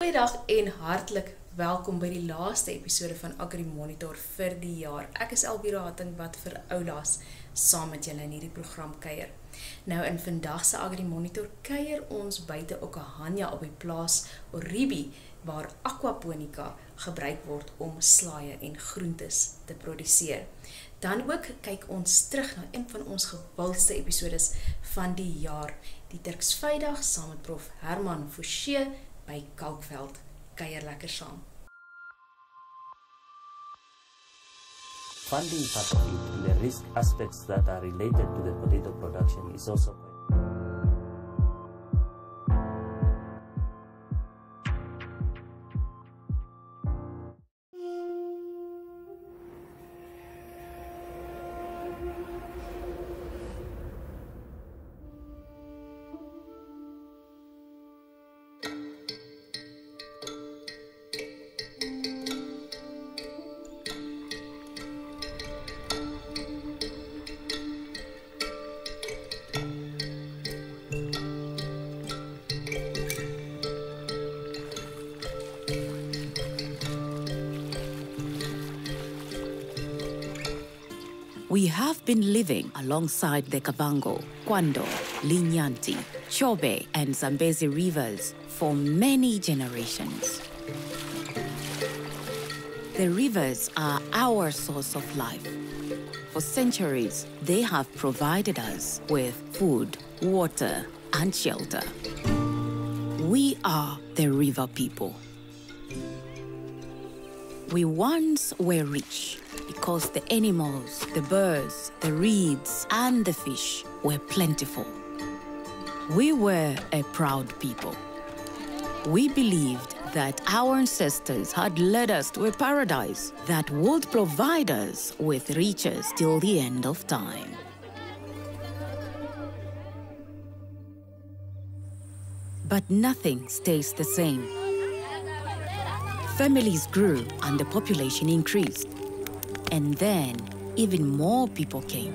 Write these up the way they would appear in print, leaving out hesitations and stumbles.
Goeiedag en hartlik welkom by die laaste episode van AgriMonitor vir die jaar. Ek is Elvira wat vir oulaas saam met julle in hierdie program kuier. Nou in vandag se AgriMonitor kuier ons buite Okahandja op die plaas Ryno waar akwaponika gebruik word om slaaië en groentes te produseer. Dan ook kyk ons terug na een van ons gewildste episodes van die jaar, die turksvydag saam met prof Herman by Kalkfeld. Kuier lekker saam. Funding partly and the risk aspects that are related to the potato production is also quite. We have been living alongside the Kavango, Kwando, Linyanti, Chobe, and Zambezi rivers for many generations. The rivers are our source of life. For centuries, they have provided us with food, water, and shelter. We are the river people. We once were rich because the animals, the birds, the reeds, and the fish were plentiful. We were a proud people. We believed that our ancestors had led us to a paradise that would provide us with riches till the end of time. But nothing stays the same. Families grew and the population increased. And then, even more people came.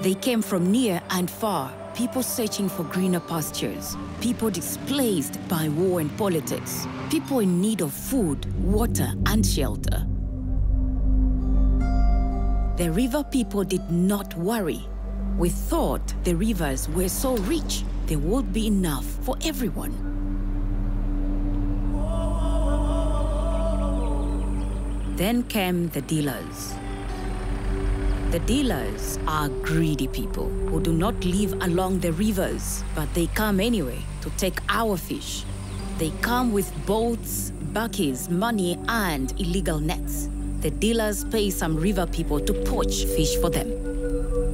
They came from near and far, people searching for greener pastures, people displaced by war and politics, people in need of food, water, and shelter. The river people did not worry. We thought the rivers were so rich, there would be enough for everyone. Then came the dealers. The dealers are greedy people who do not live along the rivers, but they come anyway to take our fish. They come with boats, buckies, money, and illegal nets. The dealers pay some river people to poach fish for them.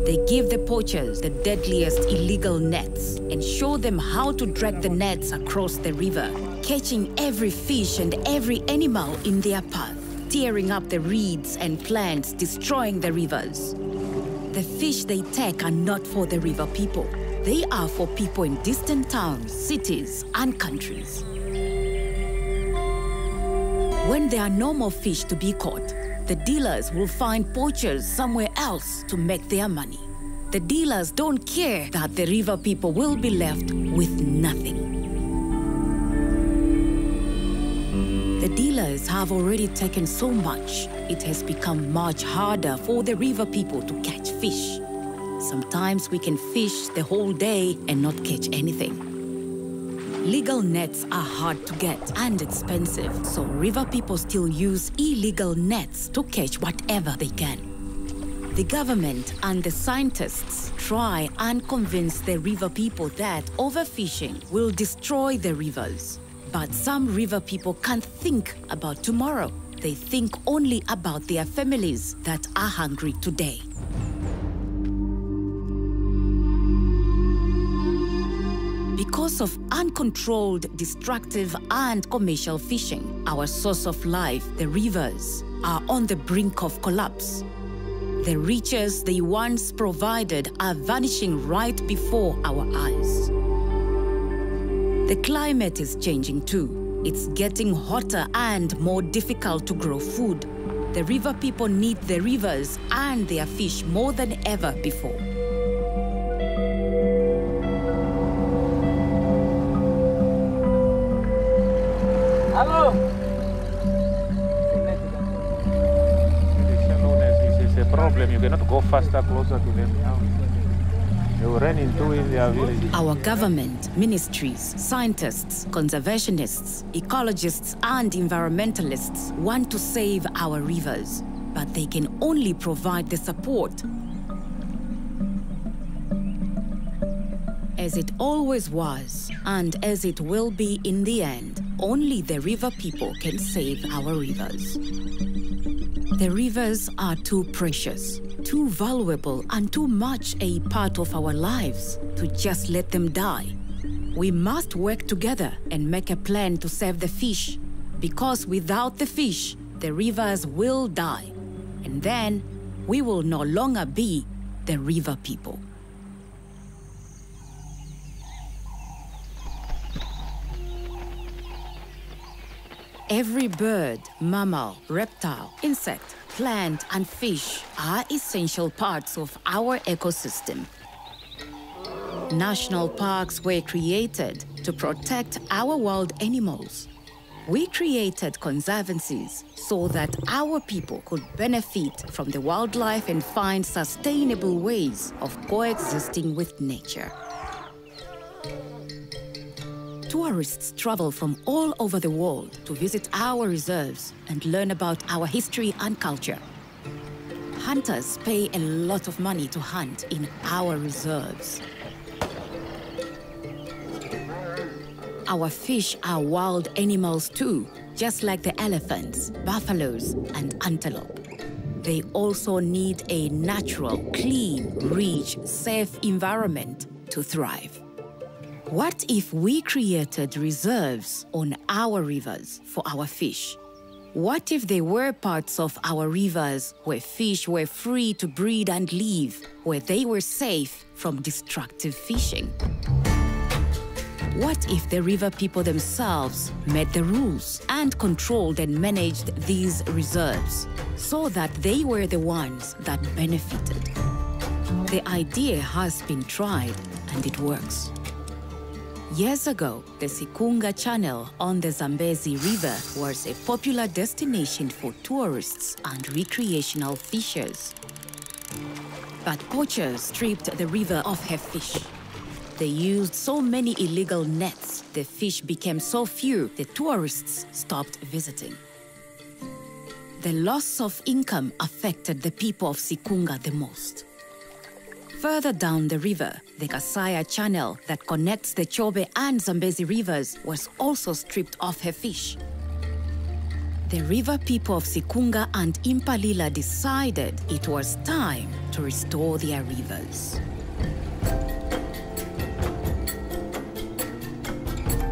They give the poachers the deadliest illegal nets and show them how to drag the nets across the river, catching every fish and every animal in their path, tearing up the reeds and plants, destroying the rivers. The fish they take are not for the river people. They are for people in distant towns, cities, and countries. When there are no more fish to be caught, the dealers will find poachers somewhere else to make their money. The dealers don't care that the river people will be left with nothing. The dealers have already taken so much, it has become much harder for the river people to catch fish. Sometimes we can fish the whole day and not catch anything. Legal nets are hard to get and expensive, so river people still use illegal nets to catch whatever they can. The government and the scientists try and convince the river people that overfishing will destroy the rivers. But some river people can't think about tomorrow. They think only about their families that are hungry today. Because of uncontrolled, destructive, and commercial fishing, our source of life, the rivers, are on the brink of collapse. The riches they once provided are vanishing right before our eyes. The climate is changing too. It's getting hotter and more difficult to grow food. The river people need the rivers and their fish more than ever before. Hello. The shallowness is a problem. You cannot go faster, closer to them now. They will run into in their village. Our government, ministries, scientists, conservationists, ecologists, and environmentalists want to save our rivers, but they can only provide the support. As it always was, and as it will be in the end, only the river people can save our rivers. The rivers are too precious, too valuable, and too much a part of our lives to just let them die. We must work together and make a plan to save the fish, because without the fish, the rivers will die, and then we will no longer be the river people. Every bird, mammal, reptile, insect, plant, and fish are essential parts of our ecosystem. National parks were created to protect our wild animals. We created conservancies so that our people could benefit from the wildlife and find sustainable ways of coexisting with nature. Tourists travel from all over the world to visit our reserves and learn about our history and culture. Hunters pay a lot of money to hunt in our reserves. Our fish are wild animals too, just like the elephants, buffaloes, and antelope. They also need a natural, clean, rich, safe environment to thrive. What if we created reserves on our rivers for our fish? What if there were parts of our rivers where fish were free to breed and live, where they were safe from destructive fishing? What if the river people themselves made the rules and controlled and managed these reserves so that they were the ones that benefited? The idea has been tried and it works. Years ago, the Sikunga Channel on the Zambezi River was a popular destination for tourists and recreational fishers. But poachers stripped the river of her fish. They used so many illegal nets, the fish became so few, the tourists stopped visiting. The loss of income affected the people of Sikunga the most. Further down the river, the Kasaya Channel that connects the Chobe and Zambezi rivers was also stripped of her fish. The river people of Sikunga and Impalila decided it was time to restore their rivers.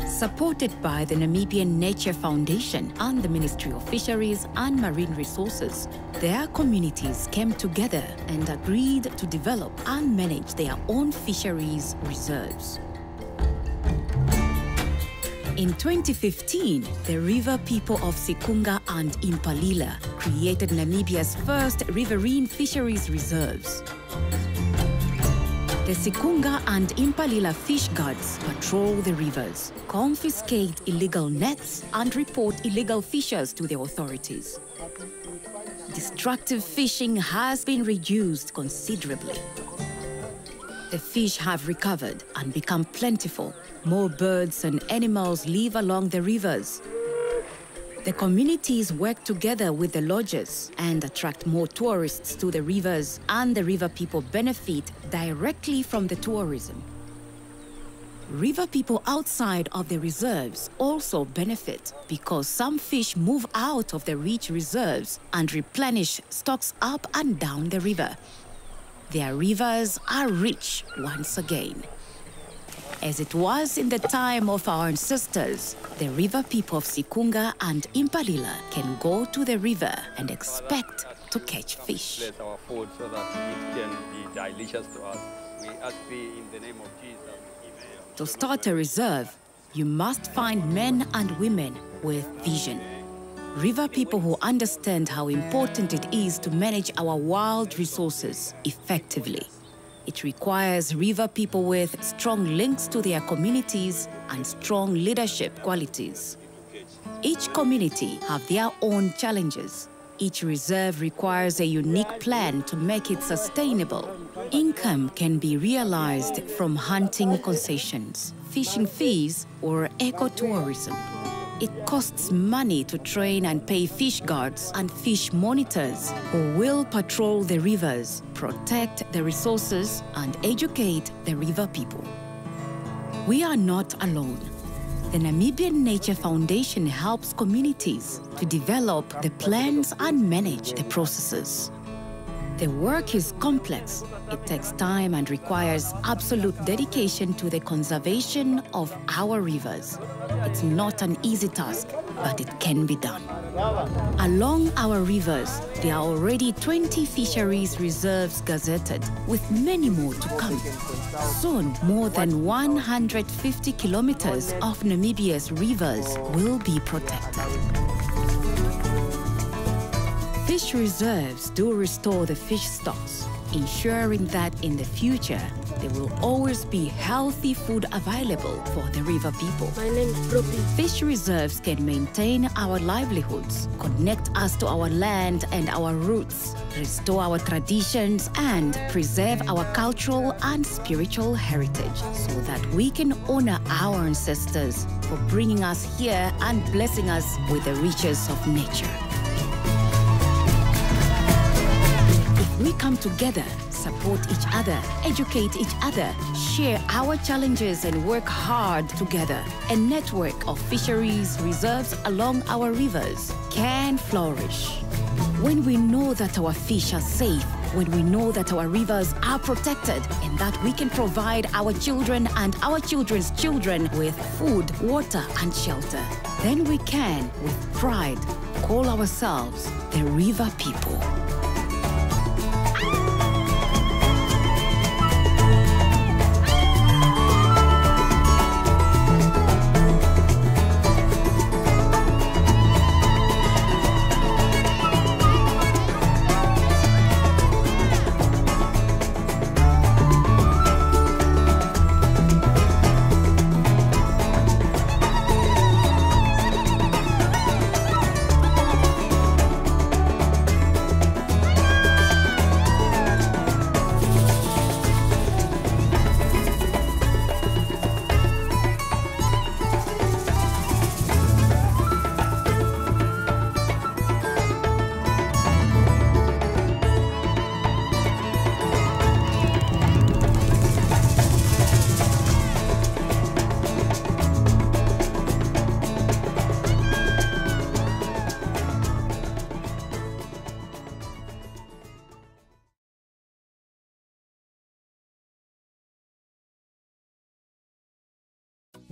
Supported by the Namibian Nature Foundation and the Ministry of Fisheries and Marine Resources, their communities came together and agreed to develop and manage their own fisheries reserves. In 2015, the river people of Sikunga and Impalila created Namibia's first riverine fisheries reserves. The Sikunga and Impalila fish guards patrol the rivers, confiscate illegal nets, and report illegal fishers to the authorities. Destructive fishing has been reduced considerably. The fish have recovered and become plentiful. More birds and animals live along the rivers. The communities work together with the lodges and attract more tourists to the rivers, and the river people benefit directly from the tourism. River people outside of the reserves also benefit because some fish move out of the rich reserves and replenish stocks up and down the river. Their rivers are rich once again. As it was in the time of our ancestors, the river people of Sikunga and Impalila can go to the river and expect to catch fish. Bless our food so that it can be delicious to us. We ask thee in the name of Jesus. Amen. To start a reserve, you must find men and women with vision. River people who understand how important it is to manage our wild resources effectively. It requires river people with strong links to their communities and strong leadership qualities. Each community have their own challenges. Each reserve requires a unique plan to make it sustainable. Income can be realized from hunting concessions, fishing fees, or ecotourism. It costs money to train and pay fish guards and fish monitors who will patrol the rivers, protect the resources, and educate the river people. We are not alone. The Namibian Nature Foundation helps communities to develop the plans and manage the processes. The work is complex. It takes time and requires absolute dedication to the conservation of our rivers. It's not an easy task, but it can be done. Along our rivers, there are already 20 fisheries reserves gazetted, with many more to come. Soon, more than 150 kilometers of Namibia's rivers will be protected. Fish reserves do restore the fish stocks, ensuring that in the future, there will always be healthy food available for the river people. My name is Broby. Fish reserves can maintain our livelihoods, connect us to our land and our roots, restore our traditions, and preserve our cultural and spiritual heritage so that we can honor our ancestors for bringing us here and blessing us with the riches of nature. We come together, support each other, educate each other, share our challenges and work hard together. A network of fisheries reserves along our rivers can flourish. When we know that our fish are safe, when we know that our rivers are protected and that we can provide our children and our children's children with food, water and shelter, then we can, with pride, call ourselves the river people.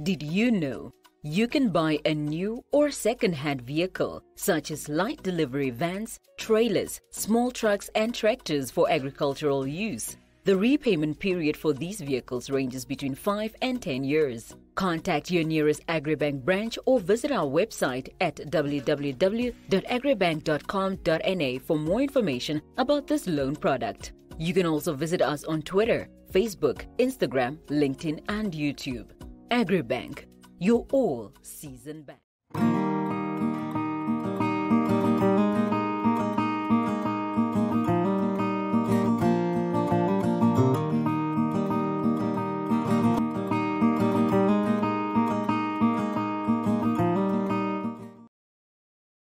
Did you know you can buy a new or second-hand vehicle such as light delivery vans, trailers, small trucks and tractors for agricultural use? The repayment period for these vehicles ranges between 5 and 10 years. Contact your nearest AgriBank branch or visit our website at www.agribank.com.na for more information about this loan product. You can also visit us on Twitter, Facebook, Instagram, LinkedIn and YouTube. AgriBank, your all-season bank.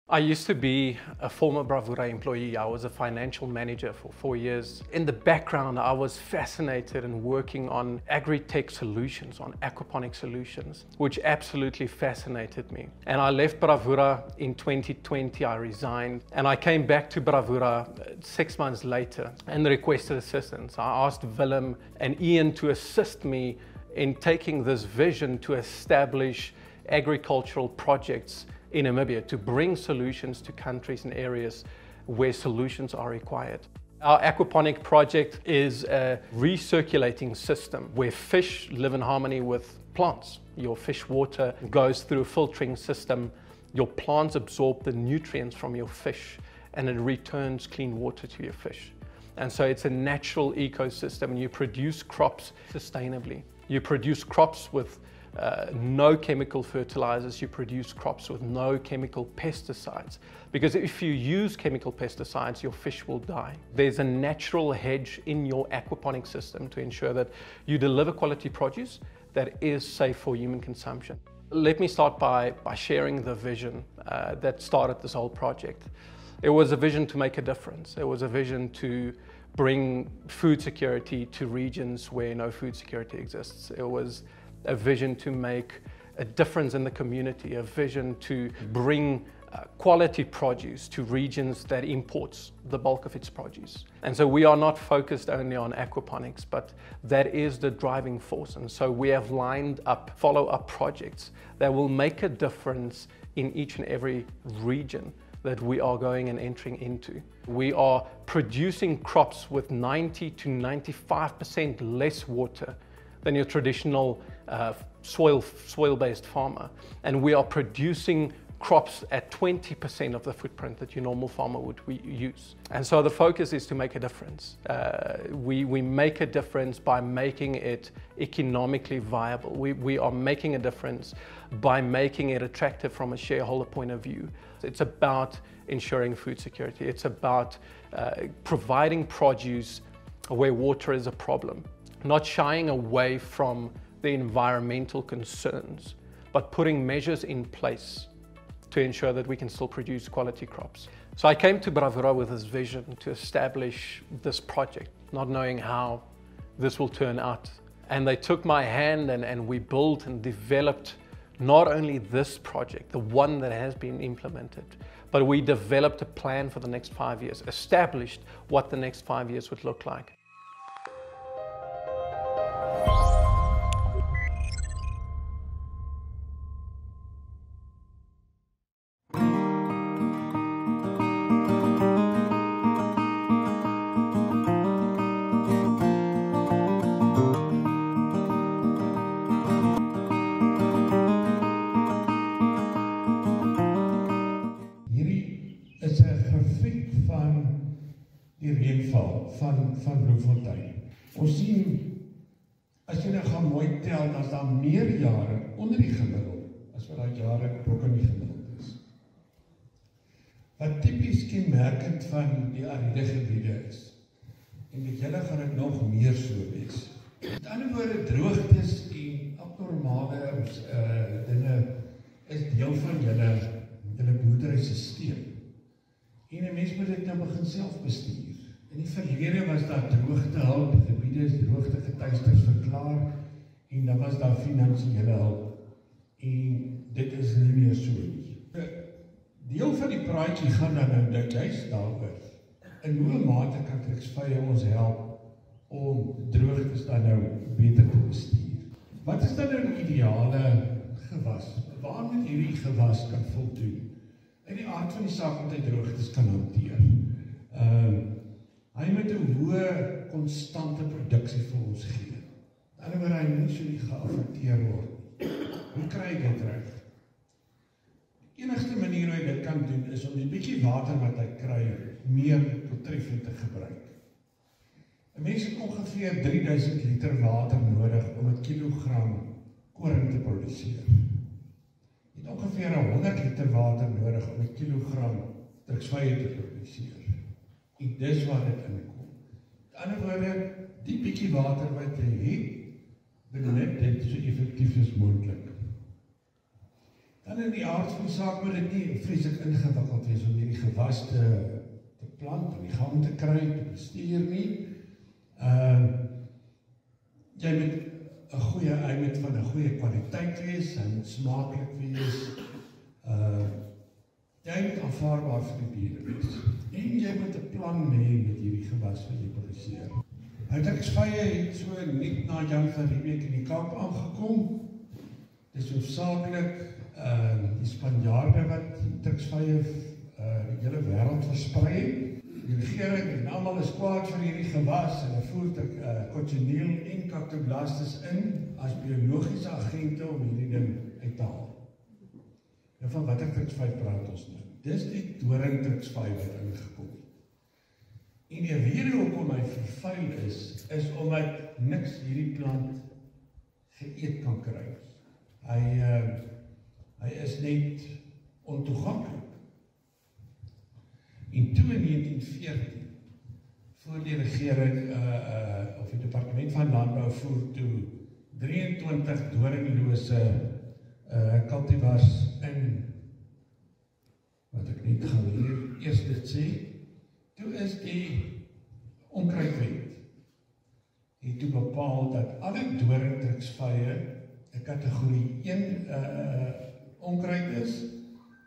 I used to be a former Bravura employee. I was a financial manager for 4 years. In the background, I was fascinated in working on agri-tech solutions, on aquaponic solutions, which absolutely fascinated me. And I left Bravura in 2020, I resigned, and I came back to Bravura 6 months later and requested assistance. I asked Willem and Ian to assist me in taking this vision to establish agricultural projects in Namibia, to bring solutions to countries and areas where solutions are required. Our aquaponic project is a recirculating system where fish live in harmony with plants. Your fish water goes through a filtering system, your plants absorb the nutrients from your fish, and it returns clean water to your fish. And so it's a natural ecosystem, and you produce crops sustainably. You produce crops with no chemical fertilizers, you produce crops with no chemical pesticides. Because if you use chemical pesticides, your fish will die. There's a natural hedge in your aquaponic system to ensure that you deliver quality produce that is safe for human consumption. Let me start by sharing the vision that started this whole project. It was a vision to make a difference. It was a vision to bring food security to regions where no food security exists. It was a vision to make a difference in the community, a vision to bring quality produce to regions that imports the bulk of its produce. And so we are not focused only on aquaponics, but that is the driving force. And so we have lined up follow-up projects that will make a difference in each and every region that we are going and entering into. We are producing crops with 90 to 95% less water than your traditional soil-based farmer. And we are producing crops at 20% of the footprint that your normal farmer would use. And so the focus is to make a difference. We make a difference by making it economically viable. We are making a difference by making it attractive from a shareholder point of view. It's about ensuring food security. It's about providing produce where water is a problem, not shying away from the environmental concerns, but putting measures in place to ensure that we can still produce quality crops. So I came to Bravura with this vision to establish this project, not knowing how this will turn out. And they took my hand and we built and developed not only this project, the one that has been implemented, but we developed a plan for the next 5 years, established what the next 5 years would look like. Ons sien, as jy nou gaan mooi tel, dan is daar meer jare onder die gemiddeld, as wat daar jare ook in die gemiddeld is. Wat typies kenmerkend van die ariede gebiede is, en met julle gaan dit nog meer so wees. Met ander woorde, droogtes en abnormale dinge is deel van julle boerderysisteem. En 'n mens moet dit nou begin self bestuur. In die verlede was daar droogtehulp, gebiede is droogtegetuisters verklaar, en dan was daar finansiële hulp. En dit is nie meer so nie. Deel van die praatjie gaan dan nou juist daaroor. In hoe mate kan turksvye ons help om droogtes dan nou beter te bestuur? Wat is dan nou die ideale gewas? Waar moet hierdie gewas kan voldoen? In die aard van die saak moet hy droogtes kan hanteer. Hy moet 'n hoë, konstante produksie vir ons gee. Anderwoorde, hy moet so nie geaffekteer word. Hoe kry hy dit reg? Die enigste manier hoe hy dit kan doen, is om die bietjie water wat hy kry, meer doeltreffend te gebruik. 'n Mens het ongeveer 3000 liter water nodig om 1 kilogram koring te produseer. Jy het ongeveer 100 liter water nodig om 1 kilogram turksvye te produseer. En dis waar dit inkom. Met ander woorde, die bietjie water wat jy het, benut dit so effektief as moontlik. Dan in die aard van die saak moet dit nie vreeslik ingewikkeld wees om hierdie gewas te plant, om die gang te kry, te bestuur nie. Jy moet hy moet van 'n goeie kwaliteit wees, hy moet smaaklik wees. Jy moet aanvaarbaar vir die diere wees. En jy moet 'n plan hê met hierdie gewas wat jy produseer. Turksvye het so net na Jan van Riebeeck in die Kaap aangekom. Dit is hoofsaaklik die Spanjaarde wat turksvye die hele wêreld versprei het. Die regering en almal is kwaad vir hierdie gewas en hulle voer cochineal en cactoblastis in as biologiese agente om hierdie ding uit te haal. En van watter turksvy praat ons nou? Dis die doring turksvy wat ingekom het. En die rede hoekom hy vervuil is omdat niks hierdie plant geëet kan kry. Hy is net ontoeganklik. En toe in 1914, voor die regering, of die departement van landbou voer toe 23 doringlose cultivars in, wat ek net gaan hier eers dit sê, toe is die onkruidwet het toe bepaal dat alle doringtruksvye 'n kategorie 1 onkruid is,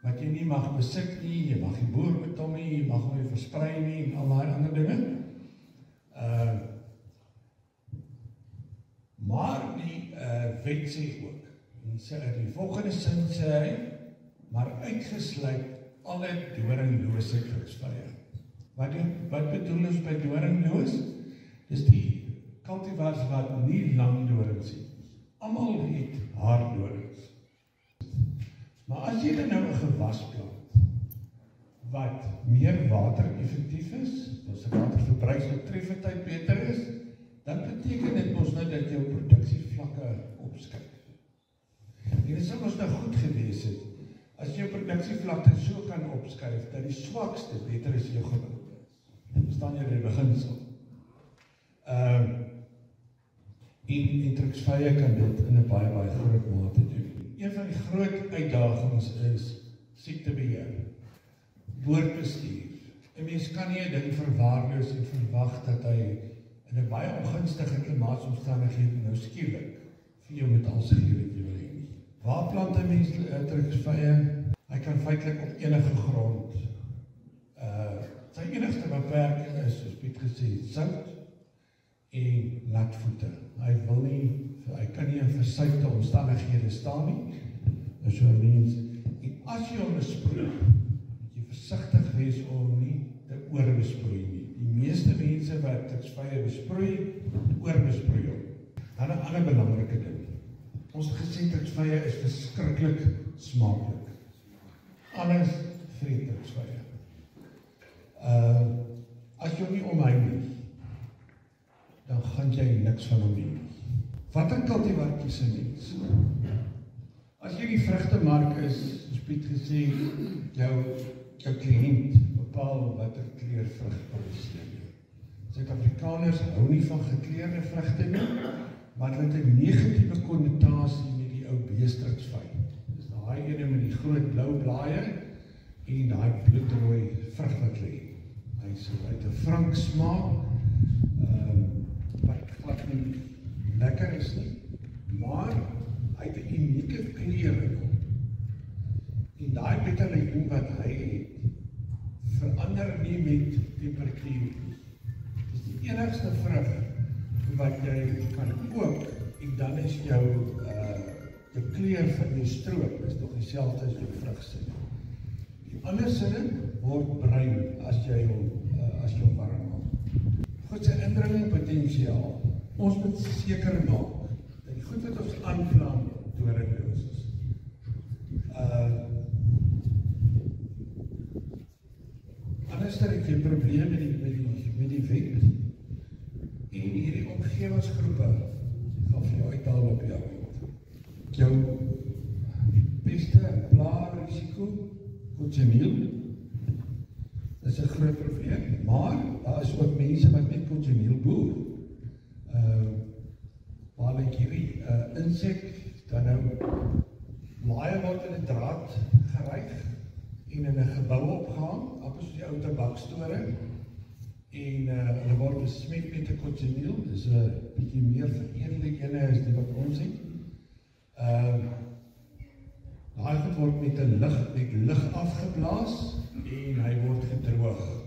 wat jy nie mag besit nie, jy mag nie boer met hom nie, jy mag hom nie versprei nie, en al die ander dinge. Maar die wet sê ook, in die volgende sin sê hy, maar uitgesluit alle doringlose truksvye. Wat bedoel ons by doringloos? Dis die cultivars wat nie lang dorings het. Almal het haardorings. Maar as jy nou 'n gewas plant wat meer water-effektief is, ons waterverbruiksdoeltreffendheid beter is, dan beteken dit mos nou dat jou produksievlakke opskuif. En dit sou ons nou goed gewees het, as jou produksievlakte so kan opskuif, dat die swakste beter is jou gewildste. Verstaan jy die beginsel? En truksvye kan dit in 'n baie groot mate doen. Een van die groot uitdagings is siektebeheer, boordbestuur. 'n Mens kan nie 'n ding verwaarloos en verwag dat hy in 'n baie ongunstige klimaatsomstandighede nou skielik vir jou met alles gee wat jy wil hê nie. Waar plant 'n mens truksvye? Hy kan feitelik op enige grond. Sy enigste beperking is, soos Piet gesê, sout en natvoete. Hy kan nie in versuipte omstandighede staan nie. Dus so 'n mens, en as jy hom besproei, moet jy versigtig wees om nie te oorbesproei nie. Die meeste mense wat truksvye besproei, oorbesproei hom. Dan 'n ander belangrike ding. Ons het gesê truksvye is verskriklik smaaklik. Alles vreet truksvye. As jy nie omhou nie, dan gaan jy niks van hom hê. Watter cultivar kies 'n mens? As jy die vrugtemark is, soos Piet gesê, jou kliënt bepaal watter kleur vrug produseer. Suid-Afrikaners hou nie van gekleurde vrugte nie, maar dit het 'n negatiewe konnotasie met die ou beestruksvy. Dis daai ene met die groot blou blaaie en daai bloedrooi vrug wat lê. Hy het 'n frank smaak, wat glad nie lekker is nie, maar hy het 'n unieke kleur in hom. En daai betalein wat hy het, verander nie met temperatuur nie. Dis die enigste vrug wat jy kan kook, en dan is jou die kleur van jou stroop is nog dieselfde as jou vrugsin. Die ander sinne word bruin as jy hom warm maak. Goed, sy indringingpotensiaal. Ons moet seker maak dat die goed wat ons aanplant doringloos is. Anders het jy probleme met die wet en hierdie omgewingsgroepe gaan vir jou uithaal op jou wet. Jou beste plaasrisiko, cochineal, is 'n groot probleem, maar daar is ook mense wat met cochineal boer. Waar ek hierdie insek dan nou laai word in 'n draad geryg en in 'n gebou opgehang, amper soos die ou tabakstore, en hulle word besmet met 'n cochineal. Dis 'n bietjie meer veredelde ene as die wat ons het. Daai goed word met 'n lig afgeblaas en hy word gedroog.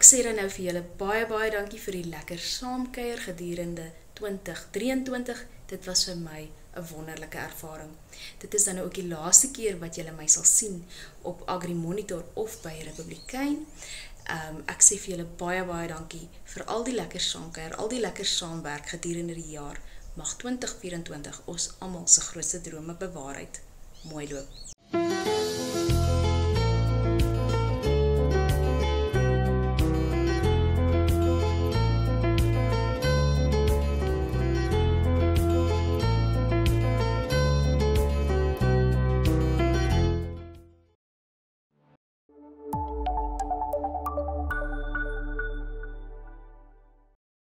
sê dan nou vir julle baie dankie vir die lekker saamkuier gedurende 2023. Dit was vir my 'n wonderlike ervaring. Dit is dan nou ook die laaste keer wat julle my sal sien op AgriMonitor of by Republikein. Ek sê vir julle baie dankie vir al die lekker saamkuier, al die lekker saamwerk gedurende die jaar. Mag 2024 ons almal se grootste drome bewaarheid. Mooi loop.